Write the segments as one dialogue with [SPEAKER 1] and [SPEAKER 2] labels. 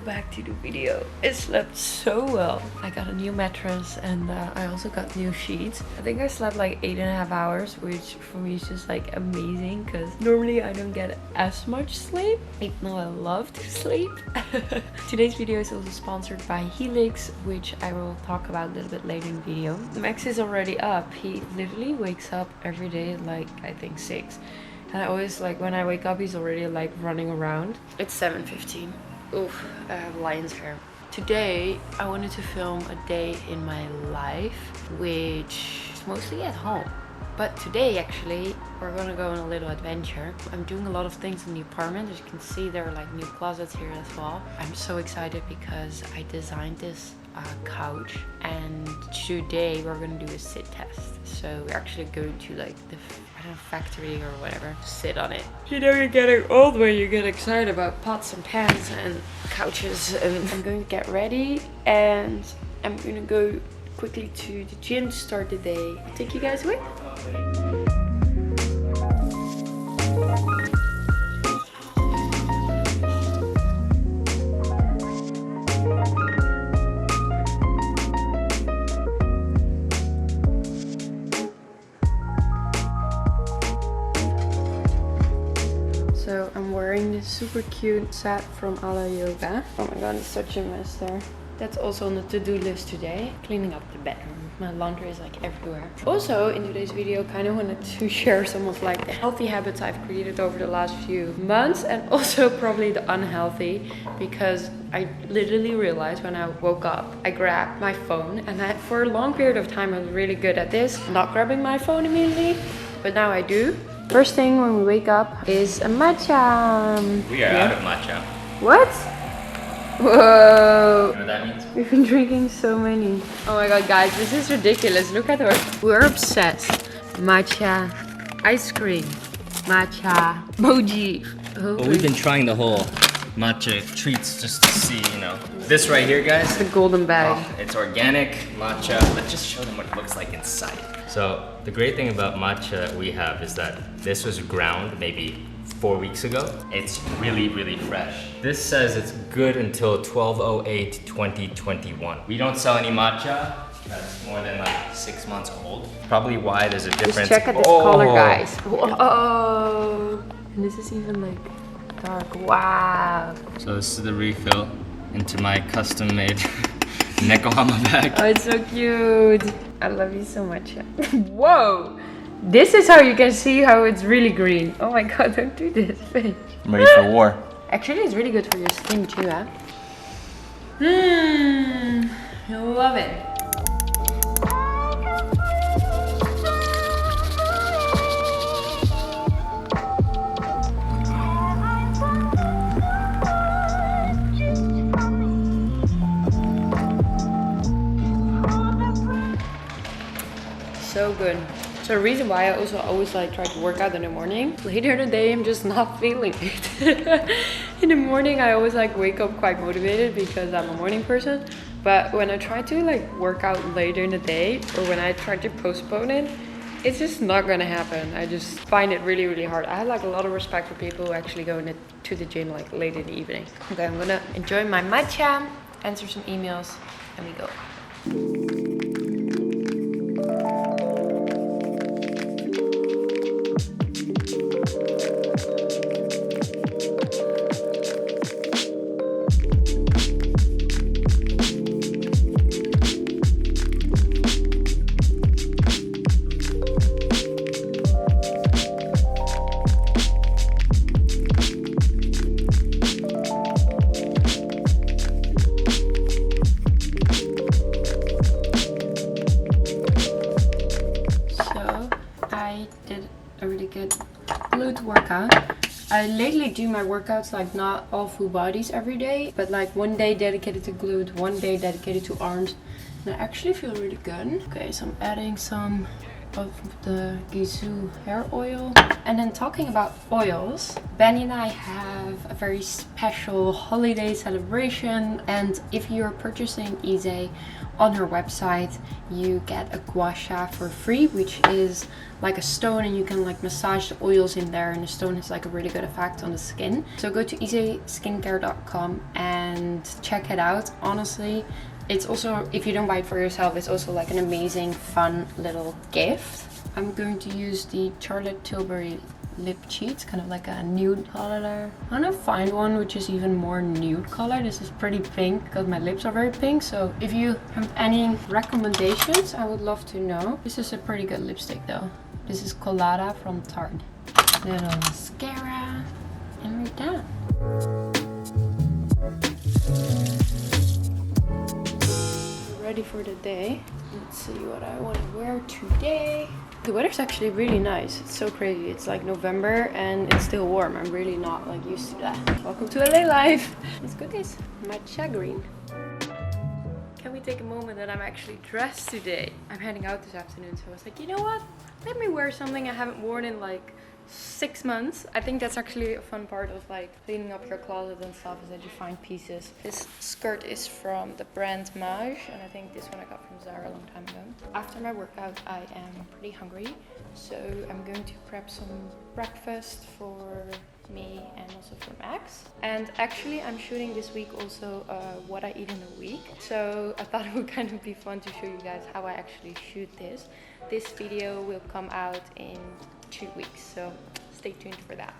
[SPEAKER 1] welcome back to the video. I slept so well. I got a new mattress and I also got new sheets. I think I slept like 8.5 hours, which for me is just like amazing because normally I don't get as much sleep, even though I love to sleep. Today's video is also sponsored by Helix, which I will talk about a little bit later in the video. Max is already up. He literally wakes up every day at like I think 6. And I always like when I wake up he's already like running around. It's 7:15. Oof, I have lion's hair. Today I wanted to film a day in my life, which is mostly at home. But today actually we're gonna go on a little adventure. I'm doing a lot of things in the apartment. As you can see, there are like new closets here as well. I'm so excited because I designed this couch, and today we're gonna do a sit test. So we're actually going to like the factory or whatever to sit on it. You know, you're getting old when you get excited about pots and pans and couches. And I'm going to get ready and I'm gonna go quickly to the gym to start the day. I'll take you guys with. So I'm wearing this super cute set from Ala Yoga. Oh my god, it's such a mess there. That's also on the to-do list today. Cleaning up the bedroom. My laundry is like everywhere. Also, in today's video, kind of wanted to share some of like the healthy habits I've created over the last few months, and also probably the unhealthy, because I literally realized when I woke up, I grabbed my phone, and for a long period of time I was really good at this, not grabbing my phone immediately, but now I do. First thing when we wake up is a matcha.
[SPEAKER 2] We are out of matcha.
[SPEAKER 1] What? Whoa.
[SPEAKER 2] You know what that means?
[SPEAKER 1] We've been drinking so many. Oh my god, guys, this is ridiculous. Look at her. We're obsessed. Matcha ice cream. Matcha mochi. Oh,
[SPEAKER 2] Well, we've been trying the whole matcha treats just to see, you know. This right here, guys.
[SPEAKER 1] the golden bag.
[SPEAKER 2] Oh, it's organic matcha. Let's just show them what it looks like inside. So the great thing about matcha that we have is that this was ground maybe 4 weeks ago. It's really, really fresh. This says it's good until 12/08/2021. We don't sell any matcha that's more than like 6 months old. Probably why there's a difference.
[SPEAKER 1] Just check out this color, guys. Whoa. And this is even like dark. Wow.
[SPEAKER 2] So this is the refill into my custom-made Nekohama bag.
[SPEAKER 1] Oh, it's so cute. I love you so much. Whoa. This is how you can see how it's really green. Oh my god, don't do this, bitch.
[SPEAKER 2] I'm ready for war.
[SPEAKER 1] Actually, it's really good for your skin too, huh? I love it. So good. So the reason why I also always like try to work out in the morning. Later in the day I'm just not feeling it. In the morning I always like wake up quite motivated because I'm a morning person. But when I try to like work out later in the day, or when I try to postpone it, it's just not gonna happen. I just find it really, really hard. I have like a lot of respect for people who actually go to the gym like late in the evening. Okay, I'm gonna enjoy my matcha, answer some emails, and we go. Vloet workout. I lately do my workouts like not all full bodies every day, but like one day dedicated to glute, one day dedicated to arms, and I actually feel really good. Okay, so I'm adding some of the Gizu hair oil. And then talking about oils, Benny and I have a very special holiday celebration, and if you're purchasing Ise on her website, you get a gua sha for free, which is like a stone, and you can like massage the oils in there, and the stone has like a really good effect on the skin. So go to iseskincare.com and check it out. Honestly, it's also, if you don't buy it for yourself, it's also like an amazing fun little gift. I'm going to use the Charlotte Tilbury lip cheat. It's kind of like a nude color. I'm gonna find one which is even more nude color. This is pretty pink because my lips are very pink. So if you have any recommendations, I would love to know. This is a pretty good lipstick though. This is Colada from Tarte. Little mascara, and we're done. Ready for the day. Let's see what I want to wear today. The weather's actually really nice. It's so crazy. It's like November and it's still warm. I'm really not like used to that. Welcome to LA life. Let's go this matcha green. Can we take a moment that I'm actually dressed today? I'm heading out this afternoon, so I was like, you know what? Let me wear something I haven't worn in like 6 months. I think that's actually a fun part of like cleaning up your closet and stuff, is that you find pieces. This skirt is from the brand Mage, and I think this one I got from Zara a long time ago. After my workout, I am pretty hungry, so I'm going to prep some breakfast for me and also for Max. And actually I'm shooting this week also what I eat in a week, so I thought it would kind of be fun to show you guys how I actually shoot this. This video will come out in 2 weeks, so stay tuned for that.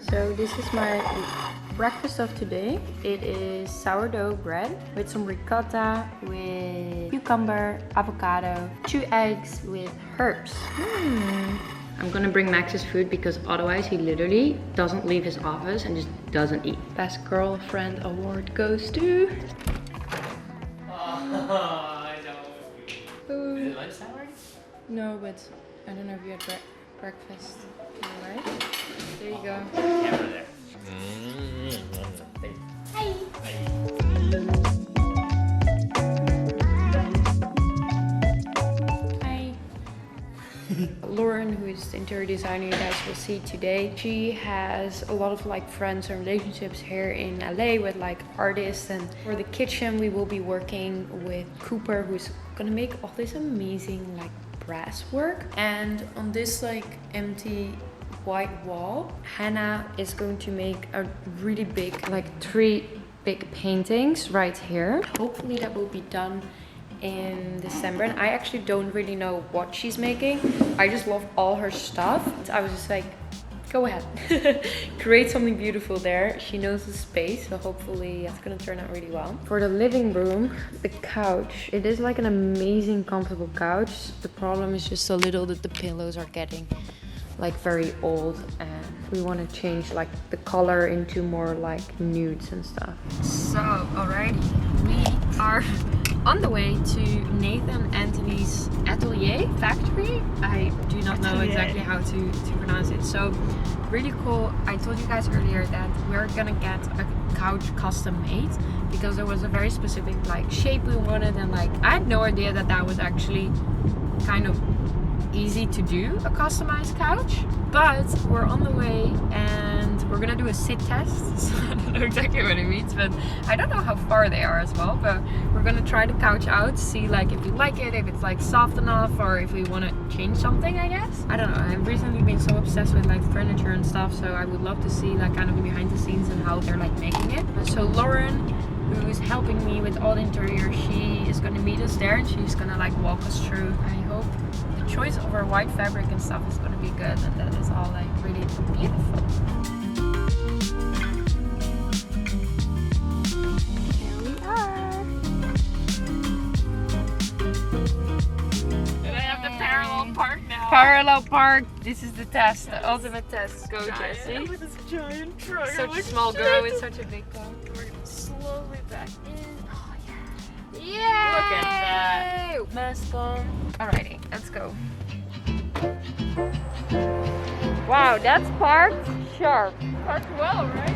[SPEAKER 1] So this is my breakfast of today. It is sourdough bread with some ricotta, with cucumber, avocado, 2 eggs with herbs. I'm gonna bring Max's food because otherwise he literally doesn't leave his office and just doesn't eat. Best girlfriend award goes to...
[SPEAKER 2] I know. Is it lunchtime already?
[SPEAKER 1] No, but I don't know if you had breakfast. Alright. There you go.
[SPEAKER 2] Camera there.
[SPEAKER 1] Hi. Hi. Lauren, who is the interior designer you guys will see today, she has a lot of like friends and relationships here in LA with like artists, and for the kitchen we will be working with Cooper, who's gonna make all this amazing like brass work. And on this like empty white wall, Hannah is going to make a really big, like 3 big paintings right here. Hopefully that will be done in December, and I actually don't really know what she's making. I just love all her stuff. I was just like, go ahead, create something beautiful there. She knows the space, so hopefully it's gonna turn out really well. For the living room, the couch, it is like an amazing comfortable couch. The problem is just a little that the pillows are getting like very old, and we want to change like the color into more like nudes and stuff. So alrighty, we are on the way to Nathan Anthony's atelier factory. I do not know exactly how to pronounce it. So really cool. I told you guys earlier that we're gonna get a couch custom made because there was a very specific like shape we wanted, and like I had no idea that that was actually kind of easy to do, a customized couch. But we're on the way and we're gonna do a sit test. So I don't know exactly what it means, but I don't know how far they are as well. But we're gonna try the couch out, see like if we like it, if it's like soft enough, or if we want to change something, I guess. I don't know. I've recently been so obsessed with like furniture and stuff, so I would love to see like kind of the behind the scenes and how they're like making it. So Lauren, who's helping me with all the interior, she is gonna meet us there and she's gonna like walk us through. I hope the choice of our white fabric and stuff is gonna be good, and that is all like really beautiful. Here we are. And I have the parallel park now. Parallel park. This is the test, the ultimate test. Go, Jessie.
[SPEAKER 3] With this giant truck.
[SPEAKER 1] Such a small girl with such a big car.
[SPEAKER 3] We're gonna slowly back in.
[SPEAKER 1] Oh yeah. Yay!
[SPEAKER 3] Look at that.
[SPEAKER 1] Mask on. Alrighty, let's go. Wow, that's parked sharp.
[SPEAKER 3] Parked well, right?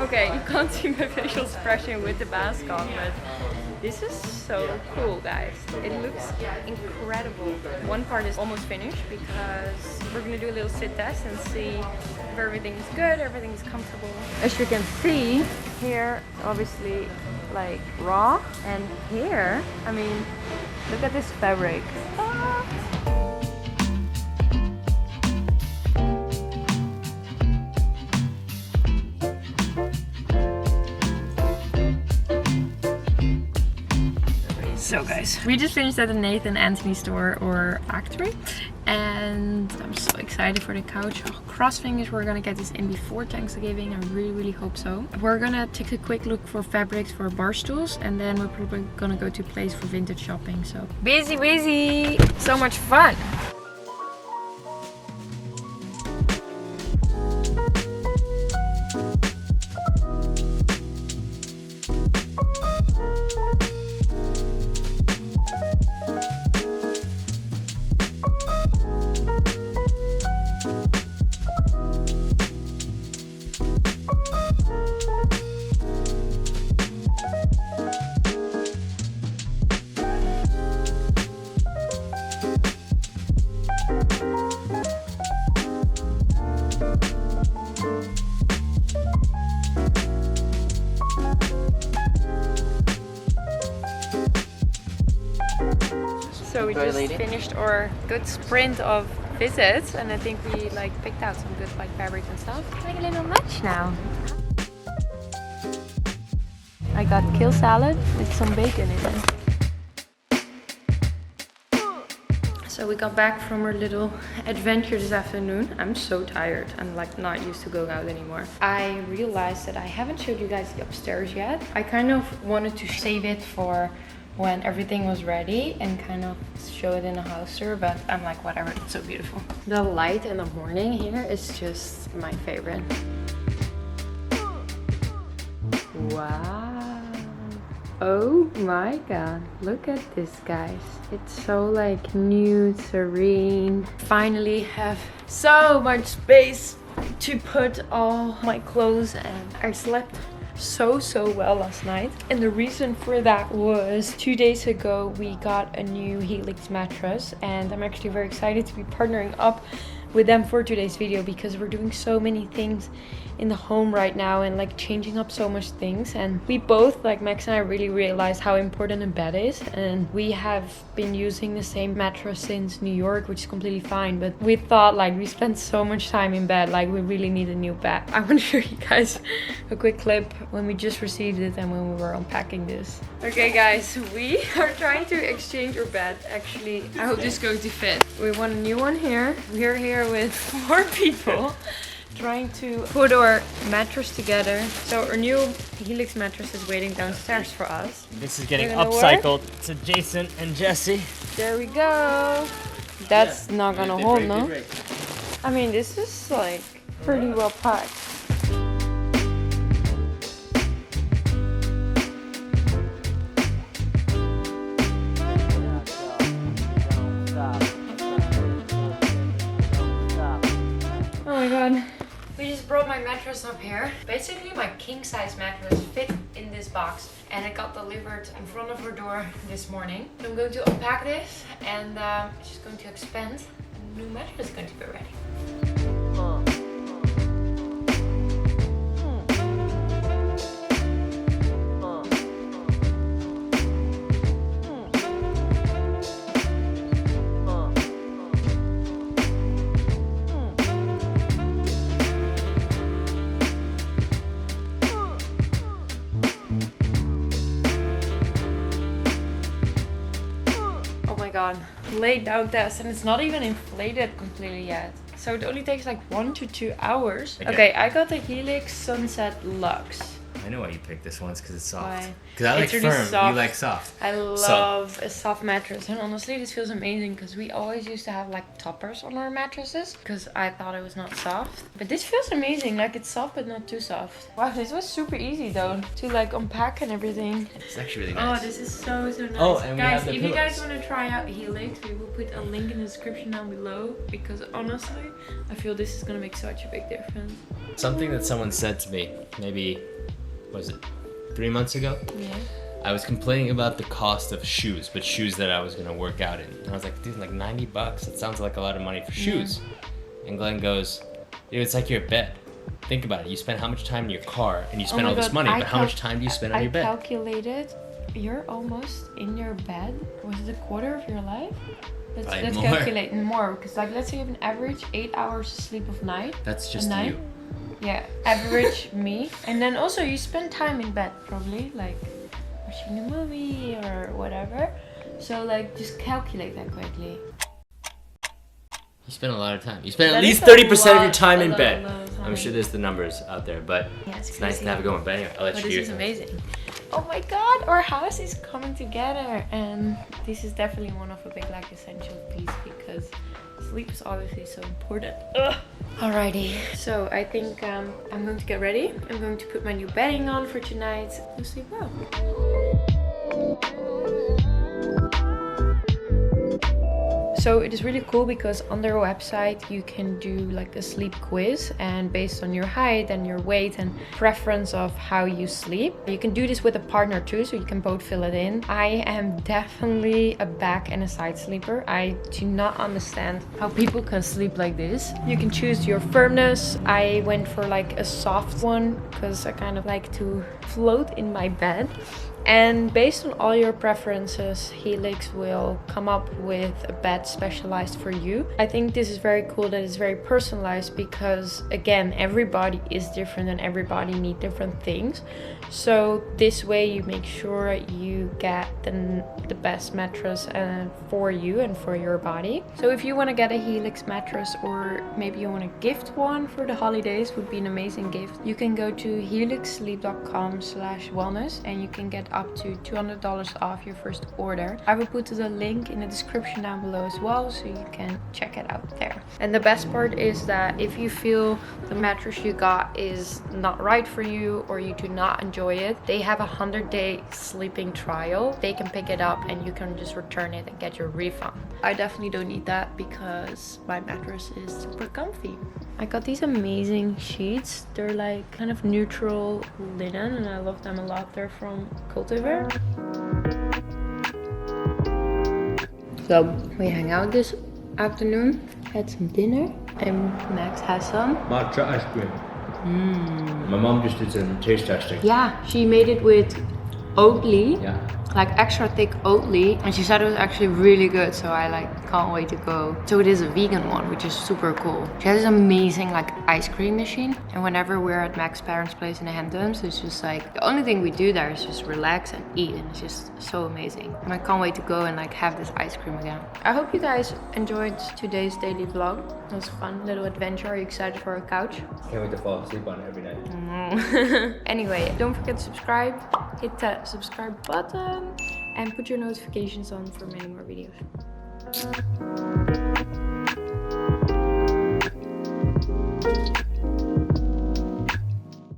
[SPEAKER 1] Okay, you can't see my facial expression with the mask on, but this is so cool, guys. It looks incredible. One part is almost finished because we're gonna do a little sit test and see if everything is good, everything is comfortable. As you can see, here obviously like raw, and here, I mean, look at this fabric. So guys, we just finished at the Nathan Anthony store or factory, and I'm so excited for the couch. Oh, cross fingers, we're gonna get this in before Thanksgiving. I really hope so. We're gonna take a quick look for fabrics for bar stools, and then we're probably gonna go to place for vintage shopping. So busy, so much fun. So we just finished our good sprint of visits, and I think we like picked out some good like fabrics and stuff. Having a little lunch now. I got kale salad with some bacon in it. So we got back from our little adventure this afternoon. I'm so tired. I'm like not used to going out anymore. I realized that I haven't showed you guys the upstairs yet. I kind of wanted to save it for when everything was ready and kind of show it in a house tour, but I'm like, whatever, it's so beautiful. The light in the morning here is just my favorite. Wow. Oh my god, look at this, guys. It's so like new, serene. Finally have so much space to put all my clothes, and I slept so well last night, and the reason for that was 2 days ago we got a new Helix mattress, and I'm actually very excited to be partnering up with them for today's video because we're doing so many things in the home right now and like changing up so much things, and we both, like Max and I, really realized how important a bed is, and we have been using the same mattress since New York, which is completely fine, but we thought like we spent so much time in bed, like we really need a new bed. I want to show you guys a quick clip when we just received it and when we were unpacking this. Okay guys, we are trying to exchange our bed. Actually, I hope this is going to fit. We want a new one here. We're here with 4 people trying to put our mattress together. So our new Helix mattress is waiting downstairs for us.
[SPEAKER 3] This is getting
[SPEAKER 1] Gonna
[SPEAKER 3] upcycled to Jason and Jesse.
[SPEAKER 1] There we go. That's not gonna hold, no? I mean, this is like pretty well packed. my god. We just brought my mattress up here. Basically my king size mattress fit in this box and it got delivered in front of our door this morning. So I'm going to unpack this and it's just going to expand. And the new mattress is going to be ready. God, laid down test, and it's not even inflated completely yet, so it only takes like 1 to 2 hours. Okay, I got the Helix Sunset Luxe.
[SPEAKER 2] I know why you picked this one. It's because it's soft.
[SPEAKER 1] Why?
[SPEAKER 2] Because I like
[SPEAKER 1] It's really
[SPEAKER 2] firm.
[SPEAKER 1] soft.
[SPEAKER 2] You like soft.
[SPEAKER 1] I love a soft mattress, and honestly this feels amazing because we always used to have like toppers on our mattresses because I thought it was not soft, but this feels amazing. Like it's soft but not too soft. Wow, this was super easy though to like unpack and everything.
[SPEAKER 2] It's actually really nice.
[SPEAKER 1] Oh, this is so nice.
[SPEAKER 2] Oh, and we
[SPEAKER 1] guys,
[SPEAKER 2] have the
[SPEAKER 1] if you guys
[SPEAKER 2] pillows.
[SPEAKER 1] want to try out Helix, we will put a link in the description down below because honestly I feel this is gonna make such a big difference.
[SPEAKER 2] Something that someone said to me, maybe, what was it, 3 months ago?
[SPEAKER 1] Yeah.
[SPEAKER 2] I was complaining about the cost of shoes, but shoes that I was gonna work out in. And I was like, dude, like 90 bucks, that sounds like a lot of money for shoes. And Glenn goes, dude, it's like your bed. Think about it, you spend how much time in your car and you spend all this money, but how much time do you spend on your bed?
[SPEAKER 1] I calculated, you're almost in your bed. Was it a quarter of your life? Let's
[SPEAKER 2] more.
[SPEAKER 1] calculate more, because like let's say you have an average 8 hours sleep of night.
[SPEAKER 2] That's just
[SPEAKER 1] a night.
[SPEAKER 2] you.
[SPEAKER 1] Yeah, average me. And then also you spend time in bed probably, like watching a movie or whatever. So like just calculate that quickly.
[SPEAKER 2] You spend a lot of time. You spend
[SPEAKER 1] That
[SPEAKER 2] at least
[SPEAKER 1] is a
[SPEAKER 2] 30% of your time
[SPEAKER 1] lot,
[SPEAKER 2] in
[SPEAKER 1] a
[SPEAKER 2] bed.
[SPEAKER 1] lot of
[SPEAKER 2] I'm
[SPEAKER 1] time.
[SPEAKER 2] sure there's the numbers out there, but
[SPEAKER 1] Yeah,
[SPEAKER 2] it's nice to have it going. But anyway, I'll let
[SPEAKER 1] But
[SPEAKER 2] you
[SPEAKER 1] this
[SPEAKER 2] do
[SPEAKER 1] is
[SPEAKER 2] it.
[SPEAKER 1] amazing. Oh my god, our house is coming together, and this is definitely one of a big like essential piece because sleep is obviously so important. Ugh. Alrighty, so I think I'm going to get ready. I'm going to put my new bedding on for tonight. You'll sleep well. So it is really cool because on their website you can do like a sleep quiz, and based on your height and your weight and preference of how you sleep, you can do this with a partner too, so you can both fill it in. I am definitely a back and a side sleeper. I do not understand how people can sleep like this. You can choose your firmness. I went for like a soft one because I kind of like to float in my bed. And based on all your preferences, Helix will come up with a bed specialized for you. I think this is very cool that it's very personalized because, again, everybody is different and everybody needs different things. So this way you make sure you get the best mattress for you and for your body. So if you want to get a Helix mattress, or maybe you want to gift one for the holidays, would be an amazing gift. You can go to helixsleep.com/wellness and you can get up to $200 off your first order. I will put the link in the description down below as well, so you can check it out there. And the best part is that if you feel the mattress you got is not right for you or you do not enjoy it, they have a 100-day sleeping trial. They can pick it up and you can just return it and get your refund. I definitely don't need that because my mattress is super comfy. I got these amazing sheets. They're like kind of neutral linen and I love them a lot. They're from Cultivar. So we hang out this afternoon, had some dinner, and Max has some
[SPEAKER 2] Matcha ice cream. My mom just did some taste testing.
[SPEAKER 1] Yeah, she made it with Oatly,
[SPEAKER 2] Yeah.
[SPEAKER 1] like extra thick Oatly, and she said it was actually really good, so I like can't wait to go. So it is a vegan one, which is super cool. She has this amazing like ice cream machine, and whenever we're at Mac's parents' place in the Hamptons, it's just like the only thing we do there is just relax and eat, and it's just so amazing. And I can't wait to go and like have this ice cream again. I hope you guys enjoyed today's daily vlog. It was a fun little adventure. Are you excited for a couch?
[SPEAKER 2] Can't wait to fall asleep on it every night.
[SPEAKER 1] Anyway, don't forget to subscribe, hit that subscribe button, and put your notifications on for many more videos.